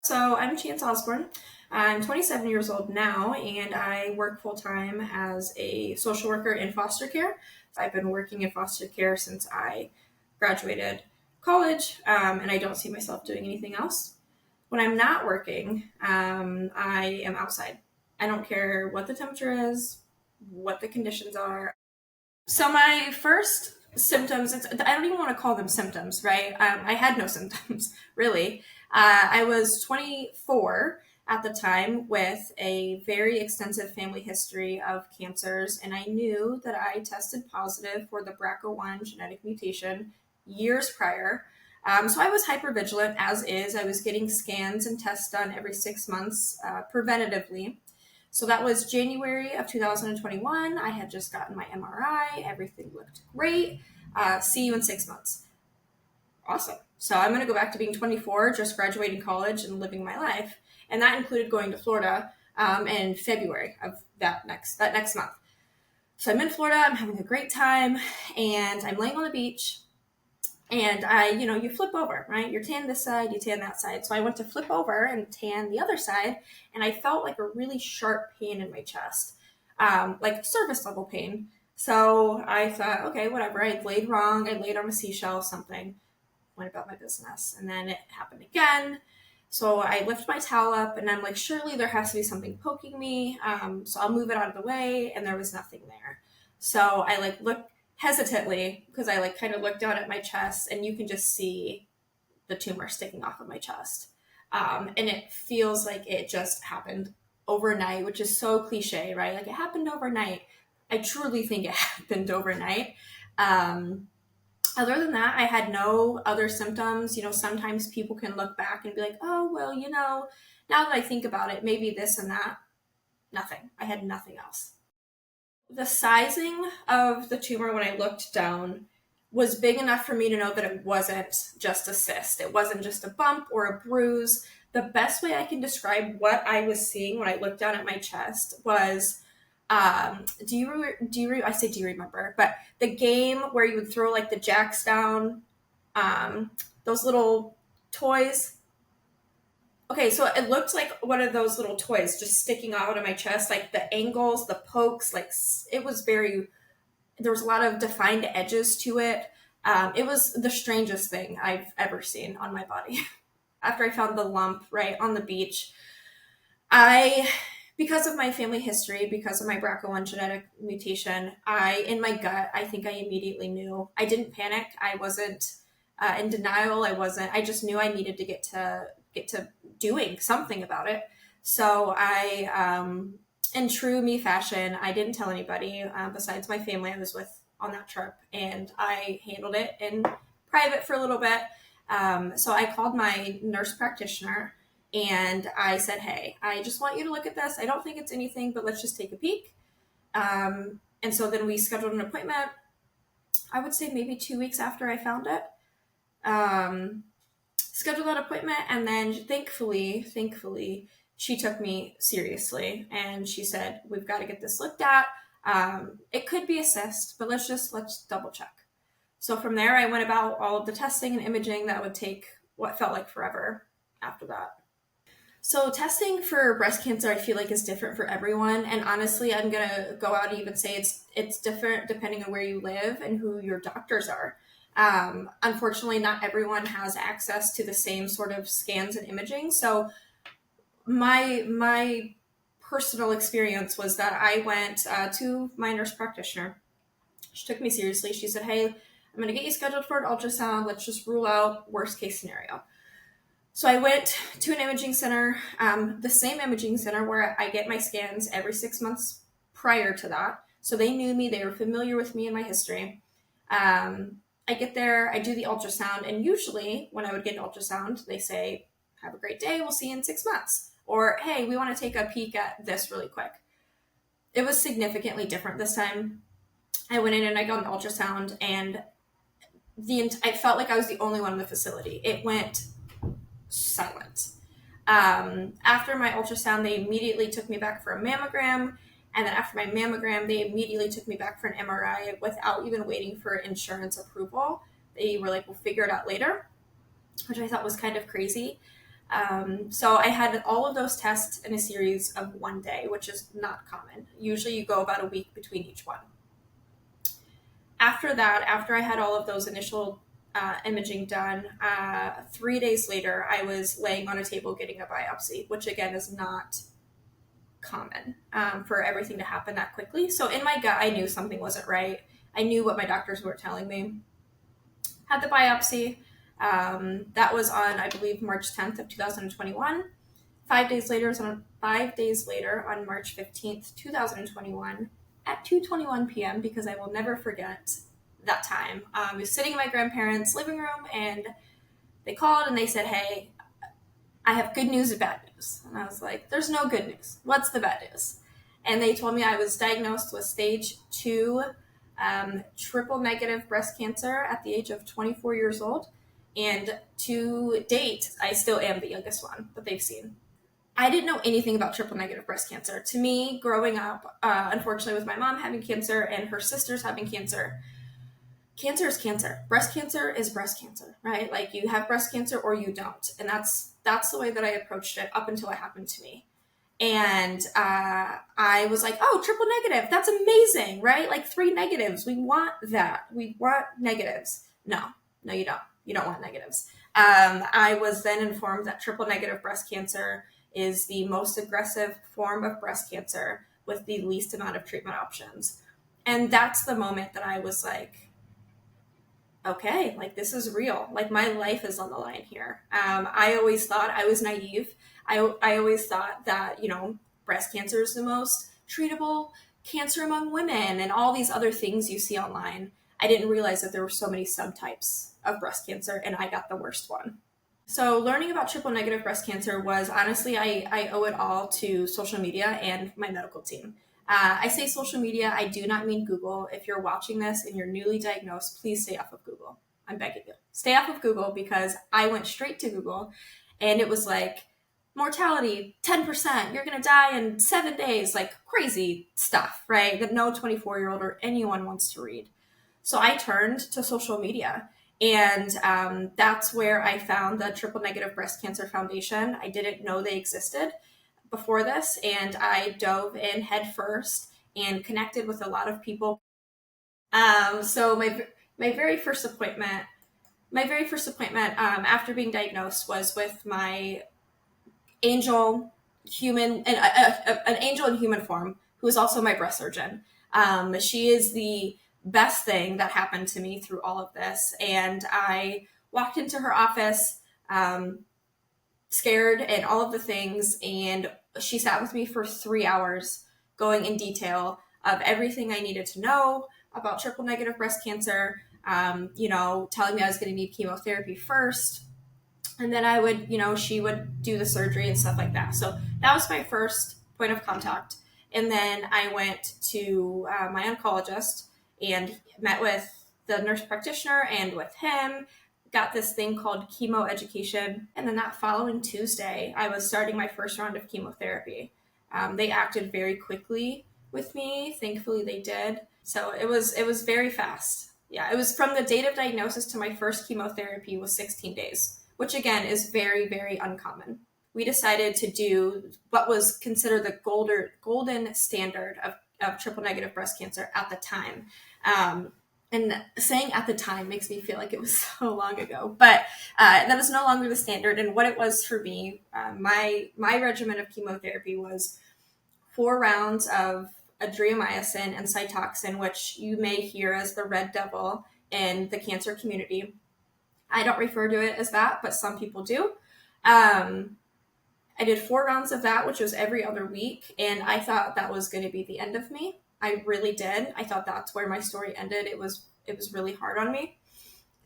So I'm Chance Osborne. I'm 27 years old now, and I work full time as a social worker in foster care. I've been working in foster care since I graduated college, and I don't see myself doing anything else. When I'm not working, I am outside. I don't care what the temperature is, what the conditions are. So my first symptoms, I don't even want to call them symptoms, right? I had no symptoms, really. I was 24 at the time with a very extensive family history of cancers, and I knew that I tested positive for the BRCA1 genetic mutation years prior. So I was hypervigilant, as is. I was getting scans and tests done every 6 months preventatively. So that was January of 2021. I had just gotten my MRI. Everything looked great. See you in 6 months. Awesome. So I'm going to go back to being 24, just graduating college and living my life. And that included going to Florida in February of that next month. So I'm in Florida. I'm having a great time, and I'm laying on the beach. And you flip over, right? You tan this side, you tan that side. So I went to flip over and tan the other side, and I felt like a really sharp pain in my chest, like service level pain. So I thought, okay, whatever. I laid wrong. I laid on a seashell, something. Went about my business. And then it happened again. So I lift my towel up, and I'm like, surely there has to be something poking me. So I'll move it out of the way, and there was nothing there. So I look hesitantly, because I kind of looked down at my chest, and you can just see the tumor sticking off of my chest. And it feels like it just happened overnight, which is so cliche, right? Like, it happened overnight. I truly think it happened overnight. Other than that, I had no other symptoms. Sometimes people can look back and be like, oh, well, now that I think about it, maybe this and that. Nothing. I had nothing else. The sizing of the tumor when I looked down was big enough for me to know that it wasn't just a cyst. It wasn't just a bump or a bruise. The best way I can describe what I was seeing when I looked down at my chest was, I say do you remember? But the game where you would throw the jacks down, those little toys. Okay, so it looked like one of those little toys just sticking out of my chest, like the angles, the pokes, it was there was a lot of defined edges to it. It was the strangest thing I've ever seen on my body. After I found the lump right on the beach, because of my family history, because of my BRCA1 genetic mutation, in my gut, I think I immediately knew. I didn't panic. I wasn't in denial. I just knew I needed to get to doing something about it. So in true me fashion, I didn't tell anybody besides my family I was with on that trip, and I handled it in private for a little bit. So I called my nurse practitioner, and I said, hey, I just want you to look at this. I don't think it's anything, but let's just take a peek. And so then we scheduled an appointment, I would say maybe 2 weeks after I found it. Scheduled that appointment, and then thankfully, she took me seriously, and she said, we've got to get this looked at. It could be a cyst, but let's double check. So from there, I went about all of the testing and imaging that would take what felt like forever after that. So testing for breast cancer, I feel like, is different for everyone. And honestly, I'm going to go out and even say it's different depending on where you live and who your doctors are. Unfortunately, not everyone has access to the same sort of scans and imaging. So my personal experience was that I went to my nurse practitioner. She took me seriously. She said, hey, I'm going to get you scheduled for an ultrasound. Let's just rule out worst case scenario. So I went to an imaging center, the same imaging center where I get my scans every 6 months prior to that. So they knew me. They were familiar with me and my history. I get there, I do the ultrasound, and usually when I would get an ultrasound, they say, have a great day, we'll see you in 6 months. Or, hey, we want to take a peek at this really quick. It was significantly different this time. I went in and I got an ultrasound, and I felt like I was the only one in the facility. It went silent. After my ultrasound, they immediately took me back for a mammogram. And then after my mammogram, they immediately took me back for an MRI without even waiting for insurance approval. They were like, we'll figure it out later, which I thought was kind of crazy. So I had all of those tests in a series of one day, which is not common. Usually you go about a week between each one. After that, after I had all of those initial imaging done, 3 days later, I was laying on a table getting a biopsy, which again is not common for everything to happen that quickly. So in my gut, I knew something wasn't right. I knew what my doctors were telling me. Had the biopsy. That was on, I believe, March 10th of 2021. 5 days later, on March 15th, 2021, at 2:21 p.m., because I will never forget that time. I was sitting in my grandparents' living room, and they called and they said, "Hey, I have good news and bad news." And I was like, "There's no good news. What's the bad news?" And they told me I was diagnosed with stage 2 triple negative breast cancer at the age of 24 years old. And to date, I still am the youngest one that they've seen. I didn't know anything about triple negative breast cancer. To me, growing up, unfortunately, with my mom having cancer and her sisters having cancer, cancer is cancer. Breast cancer is breast cancer, right? Like you have breast cancer or you don't, and that's the way that I approached it up until it happened to me. And I was like, "Oh, triple negative, that's amazing, right? Like 3 negatives, we want that. We want negatives." No, you don't. You don't want negatives. I was then informed that triple negative breast cancer is the most aggressive form of breast cancer with the least amount of treatment options. And that's the moment that I was like, okay, like this is real. Like my life is on the line here. I always thought I was naive. I always thought that, breast cancer is the most treatable cancer among women and all these other things you see online. I didn't realize that there were so many subtypes of breast cancer, and I got the worst one. So learning about triple negative breast cancer was honestly, I owe it all to social media and my medical team. I say social media, I do not mean Google. If you're watching this and you're newly diagnosed, please stay off of Google. I'm begging you. Stay off of Google, because I went straight to Google and it was like, mortality 10%, you're going to die in 7 days, like crazy stuff, right? That no 24-year-old or anyone wants to read. So I turned to social media, and that's where I found the Triple Negative Breast Cancer Foundation. I didn't know they existed before this, and I dove in head first and connected with a lot of people. So my very first appointment, after being diagnosed was with my angel human, an angel in human form, who is also my breast surgeon. She is the best thing that happened to me through all of this. And I walked into her office, scared and all of the things. And she sat with me for 3 hours, going in detail of everything I needed to know about triple negative breast cancer, telling me I was going to need chemotherapy first. And then she would do the surgery and stuff like that. So that was my first point of contact. And then I went to my oncologist and met with the nurse practitioner and with him, got this thing called chemo education. And then that following Tuesday, I was starting my first round of chemotherapy. They acted very quickly with me. Thankfully, they did. So it was very fast. Yeah, it was from the date of diagnosis to my first chemotherapy was 16 days, which again is very, very uncommon. We decided to do what was considered the golden standard of triple negative breast cancer at the time. And saying at the time makes me feel like it was so long ago, but that is no longer the standard. And what it was for me, my regimen of chemotherapy was 4 rounds of adriamycin and Cytoxan, which you may hear as the red devil in the cancer community. I don't refer to it as that, but some people do. I did 4 rounds of that, which was every other week, and I thought that was going to be the end of me. I really did. I thought that's where my story ended. It was really hard on me.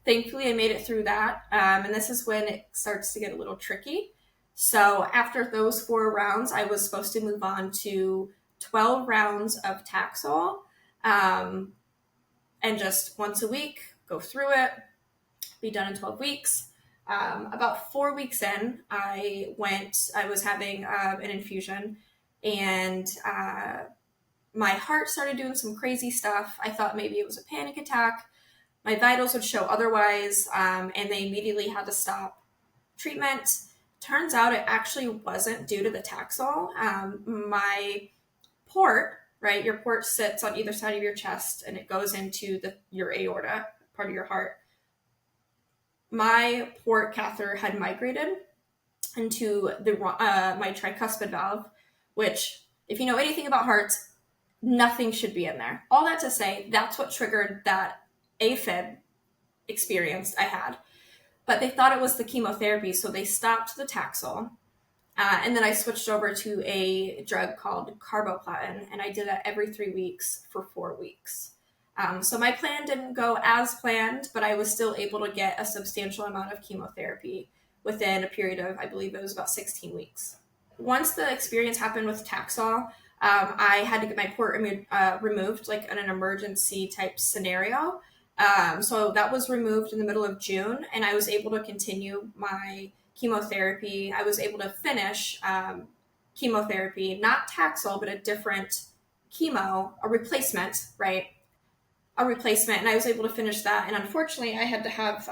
Thankfully, I made it through that, and this is when it starts to get a little tricky. So after those 4 rounds, I was supposed to move on to 12 rounds of Taxol, and just once a week, go through it, be done in 12 weeks. About 4 weeks in, I was having an infusion, and my heart started doing some crazy stuff. I thought maybe it was a panic attack. My vitals would show otherwise, and they immediately had to stop treatment. Turns out it actually wasn't due to the Taxol. My port, right? Your port sits on either side of your chest and it goes into your aorta, part of your heart. My port catheter had migrated into my tricuspid valve, which, if you know anything about hearts, nothing should be in there. All that to say, that's what triggered that AFib experience I had. But they thought it was the chemotherapy, so they stopped the Taxol. And then I switched over to a drug called carboplatin, and I did that every 3 weeks for 4 weeks. So my plan didn't go as planned, but I was still able to get a substantial amount of chemotherapy within a period of, I believe it was about 16 weeks. Once the experience happened with Taxol, I had to get my port removed, like in an emergency type scenario. So that was removed in the middle of June, and I was able to continue my chemotherapy. I was able to finish chemotherapy, not Taxol, but a different chemo, a replacement, right? A replacement, and I was able to finish that. And unfortunately, I had to have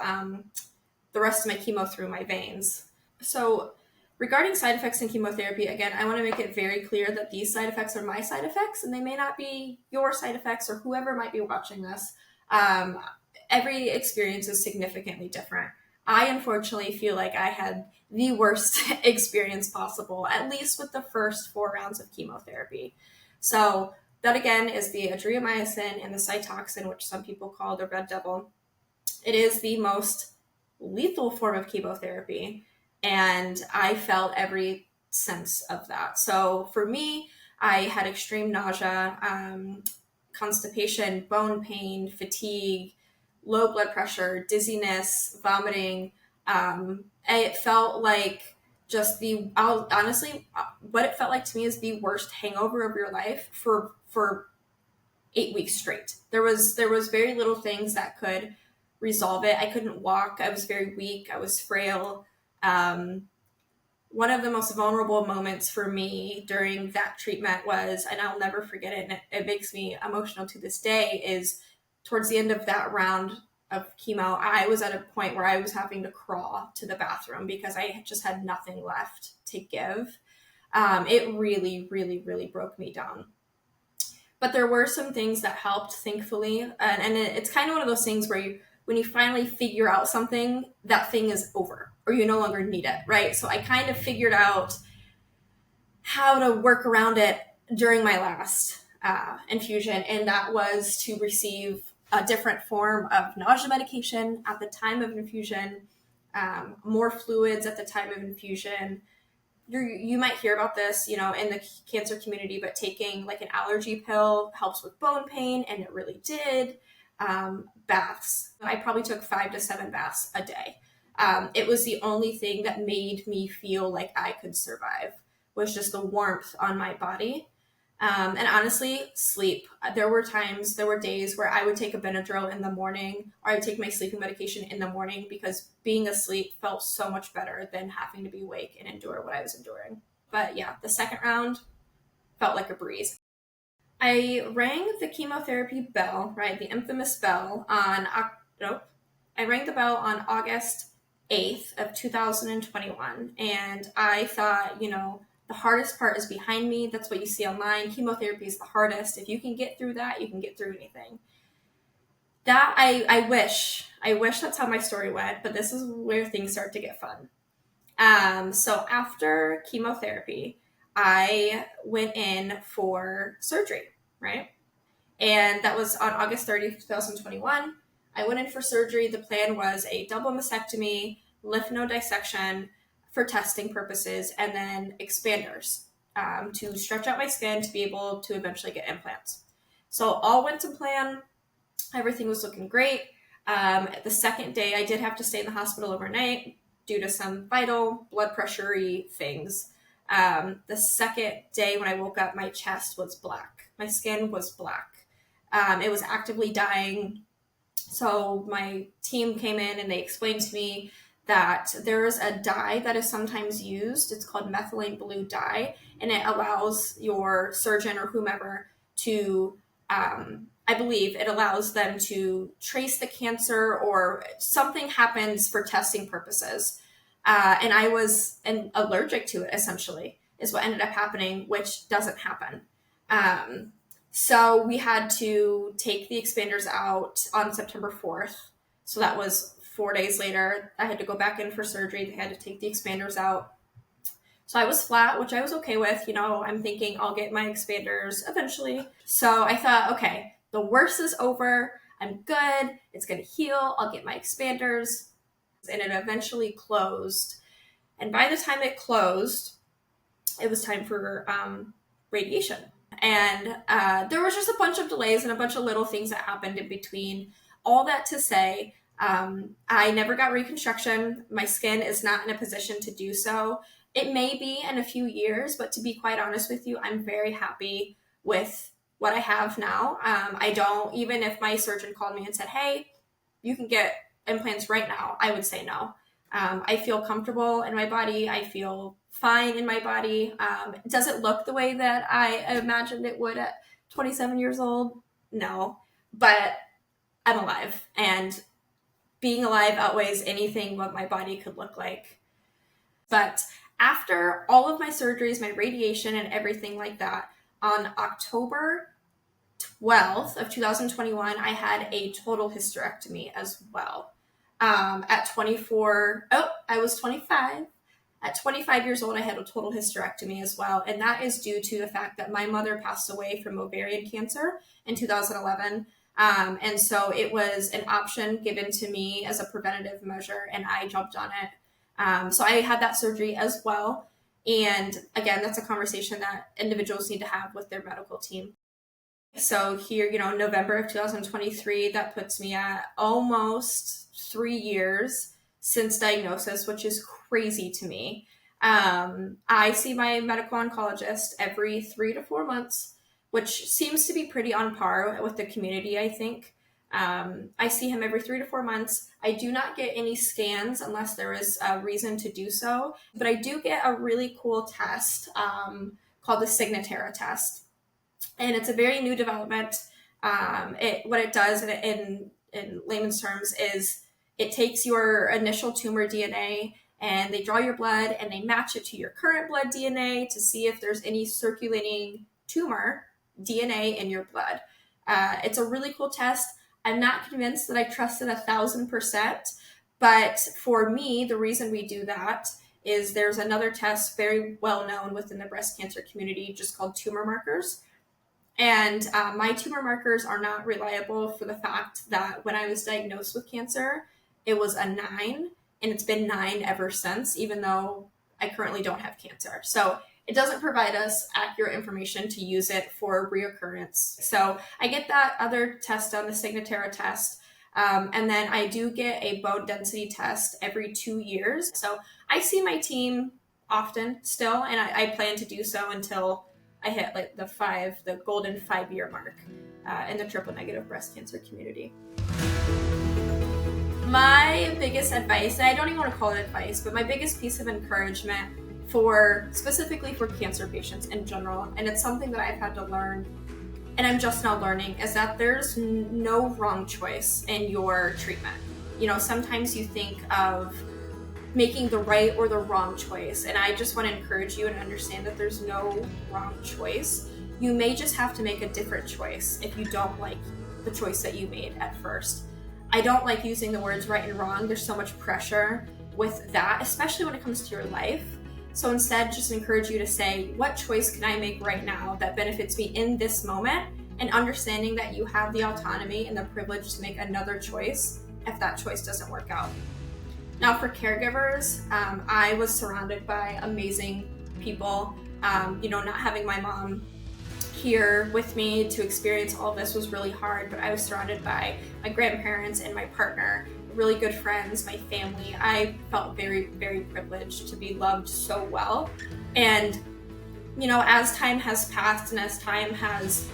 the rest of my chemo through my veins. So regarding side effects in chemotherapy, again, I want to make it very clear that these side effects are my side effects, and they may not be your side effects or whoever might be watching this. Every experience is significantly different. I unfortunately feel like I had the worst experience possible, at least with the first 4 rounds of chemotherapy. So that again is the adriamycin and the Cytoxan, which some people call the red devil. It is the most lethal form of chemotherapy, and I felt every sense of that. So for me, I had extreme nausea, constipation, bone pain, fatigue, low blood pressure, dizziness, vomiting. It felt like honestly, what it felt like to me is the worst hangover of your life for 8 weeks straight. There was very little things that could resolve it. I couldn't walk. I was very weak. I was frail. One of the most vulnerable moments for me during that treatment was, and I'll never forget it, and it makes me emotional to this day, is towards the end of that round of chemo, I was at a point where I was having to crawl to the bathroom because I just had nothing left to give. It really, really, really broke me down. But there were some things that helped, thankfully. And it's kind of one of those things where when you finally figure out something, that thing is over or you no longer need it, right? So I kind of figured out how to work around it during my last infusion, and that was to receive a different form of nausea medication at the time of infusion, more fluids at the time of infusion. You might hear about this, in the cancer community, but taking like an allergy pill helps with bone pain, and it really did. Baths. I probably took 5 to 7 baths a day. It was the only thing that made me feel like I could survive, was just the warmth on my body. And honestly, sleep. There were days where I would take a Benadryl in the morning, or I would take my sleeping medication in the morning, because being asleep felt so much better than having to be awake and endure what I was enduring. But yeah, the second round felt like a breeze. I rang the chemotherapy bell, right? The infamous bell I rang the bell on August 8th of 2021. And I thought, the hardest part is behind me. That's what you see online. Chemotherapy is the hardest. If you can get through that, you can get through anything. That I wish that's how my story went, but this is where things start to get fun. So after chemotherapy, I went in for surgery, right? And that was on August 30th, 2021. I went in for surgery. The plan was a double mastectomy, lymph node dissection for testing purposes, and then expanders to stretch out my skin to be able to eventually get implants. So all went to plan. Everything was looking great. The second day, I did have to stay in the hospital overnight due to some vital blood pressure-y things. The second day when I woke up, my chest was black. My skin was black. It was actively dying. So my team came in and they explained to me that there is a dye that is sometimes used. It's called methylene blue dye, and it allows your surgeon or whomever to, I believe it allows them to trace the cancer, or something happens for testing purposes. And I was allergic to it, essentially, is what ended up happening, which doesn't happen. So we had to take the expanders out on September 4th. So that was 4 days later. I had to go back in for surgery. They had to take the expanders out. So I was flat, which I was okay with. I'm thinking I'll get my expanders eventually. So I thought, okay, the worst is over. I'm good. It's going to heal. I'll get my expanders. And it eventually closed. And by the time it closed, it was time for radiation. And there was just a bunch of delays and a bunch of little things that happened in between. All that to say, I never got reconstruction. My skin is not in a position to do so. It may be in a few years, but to be quite honest with you, I'm very happy with what I have now. I don't, even if my surgeon called me and said, hey, you can get implants right now, I would say no. I feel comfortable in my body. I feel fine in my body. Does it look the way that I imagined it would at 27 years old? No, but I'm alive, and being alive outweighs anything what my body could look like. But after all of my surgeries, my radiation and everything like that, on October 12th of 2021, I had a total hysterectomy as well. At 24, I was 25. At 25 years old, I had a total hysterectomy as well. And that is due to the fact that my mother passed away from ovarian cancer in 2011. And so it was an option given to me as a preventative measure, and I jumped on it. So I had that surgery as well. And again, that's a conversation that individuals need to have with their medical team. So here, November of 2023, that puts me at almost 3 years since diagnosis, which is crazy to me. I see my medical oncologist every 3 to 4 months, which seems to be pretty on par with the community, I think. I see him every 3 to 4 months. I do not get any scans unless there is a reason to do so, but I do get a really cool test called the Signatera test. And it's a very new development. What it does in layman's terms is it takes your initial tumor DNA and they draw your blood and they match it to your current blood DNA to see if there's any circulating tumor DNA in your blood. It's a really cool test. I'm not convinced that I trust it 1,000%, but for me, the reason we do that is there's another test very well known within the breast cancer community just called tumor markers. And my tumor markers are not reliable for the fact that when I was diagnosed with cancer, it was a 9, and it's been 9 ever since, even though I currently don't have cancer. So it doesn't provide us accurate information to use it for reoccurrence. So I get that other test done, the Signatera test, and then I do get a bone density test every 2 years. So I see my team often still, and I plan to do so until I hit like the golden 5-year mark in the triple negative breast cancer community. My biggest advice, and I don't even want to call it advice, but my biggest piece of encouragement specifically for cancer patients in general, and it's something that I've had to learn, and I'm just now learning, is that there's no wrong choice in your treatment. Sometimes you think of making the right or the wrong choice. And I just want to encourage you and understand that there's no wrong choice. You may just have to make a different choice if you don't like the choice that you made at first. I don't like using the words right and wrong. There's so much pressure with that, especially when it comes to your life. So instead, just encourage you to say, what choice can I make right now that benefits me in this moment? And understanding that you have the autonomy and the privilege to make another choice if that choice doesn't work out. Now for caregivers, I was surrounded by amazing people. Not having my mom here with me to experience all of this was really hard, but I was surrounded by my grandparents and my partner, really good friends, my family. I felt very, very privileged to be loved so well. And, as time has passed and as time has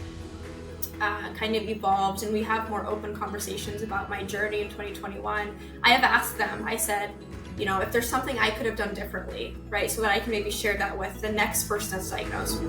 kind of evolved and we have more open conversations about my journey in 2021, I have asked them, I said, if there's something I could have done differently, right? So that I can maybe share that with the next person that's diagnosed.